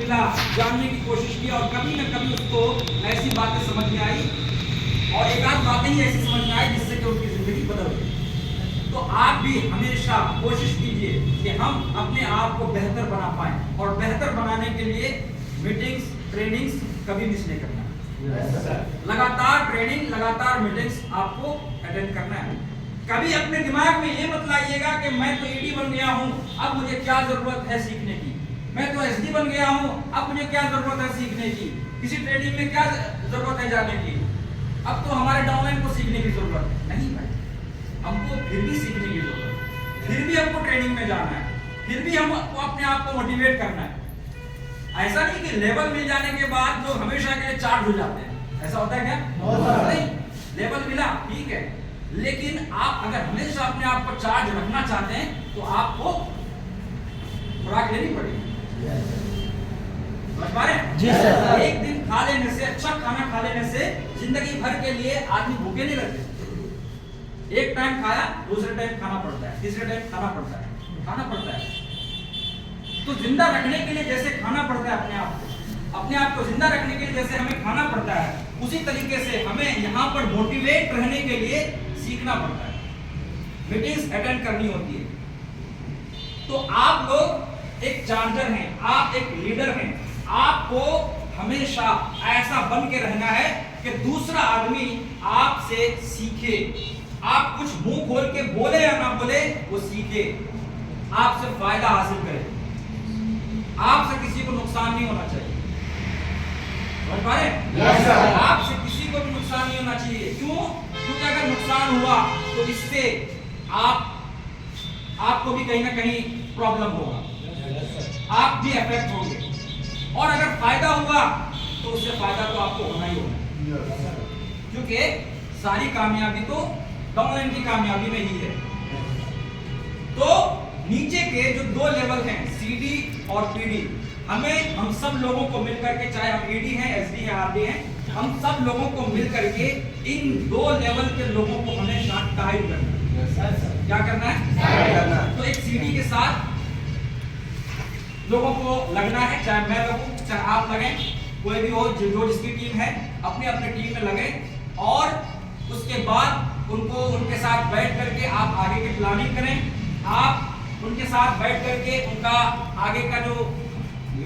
मिला, जानने की कोशिश की और कभी न कभी उसको ऐसी बातें समझ में आई और एक आध बातें ही ऐसी समझ में आई जिससे कि उनकी जिंदगी बदल गई। तो आप भी हमेशा कोशिश कीजिए कि हम अपने आप को बेहतर बना पाएं और बेहतर बनाने के लिए मीटिंग्स, ट्रेनिंग्स कभी मिस नहीं करना। लगातार ट्रेनिंग, लगातार मीटिंग्स आपको अटेंड करना है। कभी अपने दिमाग में ये मत लाइएगा कि मैं तो ईडी बन गया हूं, अब मुझे क्या जरूरत है सीखने की, मैं तो एसडी बन गया हूं, अब मुझे क्या जरूरत है सीखने की, किसी ट्रेनिंग में क्या जरूरत है जाने की, अब तो हमारे डाउनलाइन को सीखने की जरूरत है। नहीं भाई, हमको फिर भी सीखने की जरूरत है, फिर भी हमको ट्रेनिंग में जाना है, फिर भी हमको अपने आप को मोटिवेट करना है। ऐसा नहीं कि लेवल मिल जाने के बाद जो हमेशा के लिए चार्ज हो जाते हैं, ऐसा होता है क्या? नहीं, लेवल मिला ठीक है, लेकिन आप अगर हमेशा अपने आप को चार्ज रखना चाहते हैं तो आपको खुराक लेनी पड़ेगी। समझ पा रहे हैं? जी सर। एक दिन खा लेने से, अच्छा खाना खा लेने से जिंदगी भर के लिए आदमी भूखे नहीं रहते। एक टाइम खाया, दूसरे टाइम खाना पड़ता है, तीसरे टाइम खाना पड़ता है। तो जिंदा रखने के लिए जैसे खाना पड़ता है अपने आप को जिंदा रखने के लिए जैसे हमें खाना पड़ता है, उसी तरीके से हमें यहाँ पर मोटिवेट रहने के लिए सीखना पड़ता है, मीटिंग्स अटेंड करनी होती है। तो आप लोग एक चार्जर हैं, आप एक लीडर हैं, आपको हमेशा ऐसा बन के रहना है कि दूसरा आदमी आपसे सीखे। आप कुछ मुंह खोल के बोले या ना बोले, वो सीखे, आपसे फायदा हासिल करे। आपसे किसी को नुकसान नहीं होना चाहिए। समझ पा रहे हैं? आपसे किसी को भी नुकसान नहीं होना चाहिए। क्यों? क्योंकि अगर नुकसान हुआ तो इससे आपको भी कहीं ना कहीं प्रॉब्लम होगा, आप भी अफेक्ट होंगे, और अगर फायदा हुआ तो उससे फायदा तो आपको होना ही होना, क्योंकि सारी कामयाबी तो डाउनलाइन की कामयाबी में ही है। तो नीचे के जो दो लेवल हैं, सीडी और पीडी, हम सब लोगों को मिलकर के, चाहे हम ईडी हैं, एसडी हैं, आरडी हैं, हम सब लोगों को मिलकर के इन दो लेवल के लोगों को हमेशा गाइड करना है। क्या करना है? तो एक सीडी के साथ लोगों को लगना है, चाहे मैं लगूं, चाहे आप लगें, कोई भी हो, जो जिसकी टीम है अपने अपने टीम में लगे, और उसके बाद उनको उनके साथ बैठ करके आप आगे की प्लानिंग करें। आप उनके साथ बैठ करके उनका आगे का जो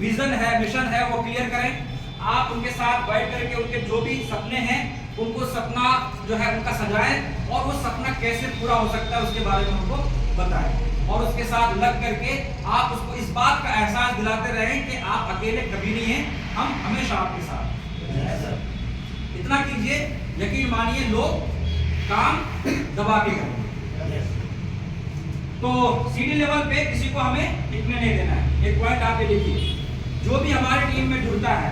विजन है, मिशन है, वो क्लियर करें। आप उनके साथ बैठ करके उनके जो भी सपने हैं, उनको सपना जो है उनका सजाएं, और वो सपना कैसे पूरा हो सकता है उसके बारे में उनको बताएं, और उसके साथ लग करके आप उसको इस बात का एहसास दिलाते रहें कि आप अकेले कभी नहीं हैं, हम हमेशा आपके साथ। इतना कीजिए, यकीन मानिए लोग काम दबा के करेंगे। तो सीडी लेवल पे किसी को हमें टिकने नहीं देना है। एक पॉइंट आप ये लिखिए, जो भी हमारी टीम में जुड़ता है,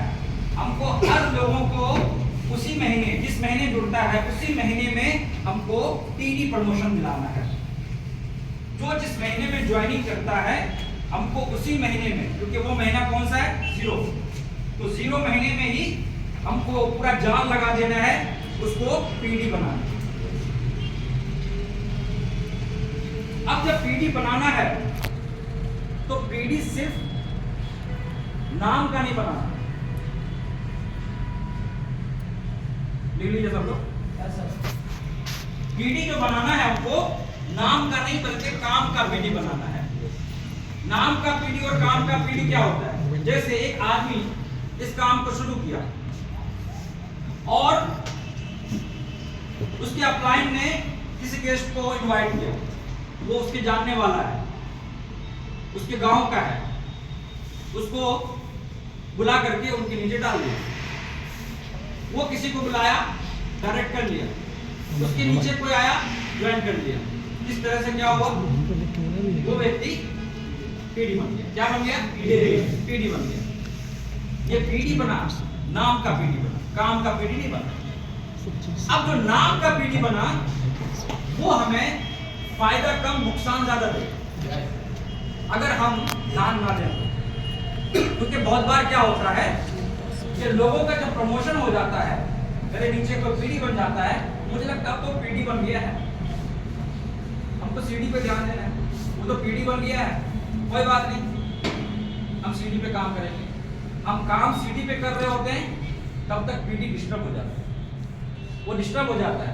हमको हर लोगों को उसी महीने, जिस महीने जुड़ता है उसी महीने में हमको टीडी प्रमोशन दिलाना है। जो जिस महीने में ज्वाइनिंग करता है, हमको उसी महीने में, क्योंकि वो महीना कौन सा है? 0, तो 0 महीने में ही हमको पूरा जान लगा देना है, उसको पीडी बनाना। अब जब पीडी बनाना है तो पीडी सिर्फ नाम का नहीं बनाना, लिख लीजिए सब लोग। पीडी जो बनाना है हमको नाम का नहीं बल्कि काम का पीडी बनाना है। नाम का पीडी और काम का पीडी क्या होता है? जैसे एक आदमी इस काम को शुरू किया और उसके अपलाइन ने किसी गेस्ट को इनवाइट किया, वो उसके जानने वाला है, उसके गांव का है, उसको बुला करके उनके नीचे डाल दिया। वो किसी को बुलाया, डायरेक्ट कर लिया, उसके नीचे कोई आया, ज्वाइन कर लिया। इस तरह से क्या हुआ? वो व्यक्ति पीडी बन गया। क्या बन गया? पीडी बन गया। ये पीडी बना, नाम का पीडी बना, काम का पीडी नहीं बना। अब जो नाम का पीडी बना, वो हमें फायदा कम, नुकसान ज्यादा दे, अगर हम ध्यान ना दें। क्योंकि बहुत बार क्या होता है कि लोगों का जब प्रमोशन हो जाता है, मेरे नीचे कोई पीडी बन जाता है, मुझे लगता है तो पीडी बन गया है, हमको सीडी पे ध्यान देना है, वो तो पीडी बन गया है, कोई बात नहीं, हम सीडी पे काम करेंगे। हम काम सीडी पे कर रहे होते हैं, तब तक पीडी डिस्टर्ब हो जाता है, वो डिस्टर्ब हो जाता है।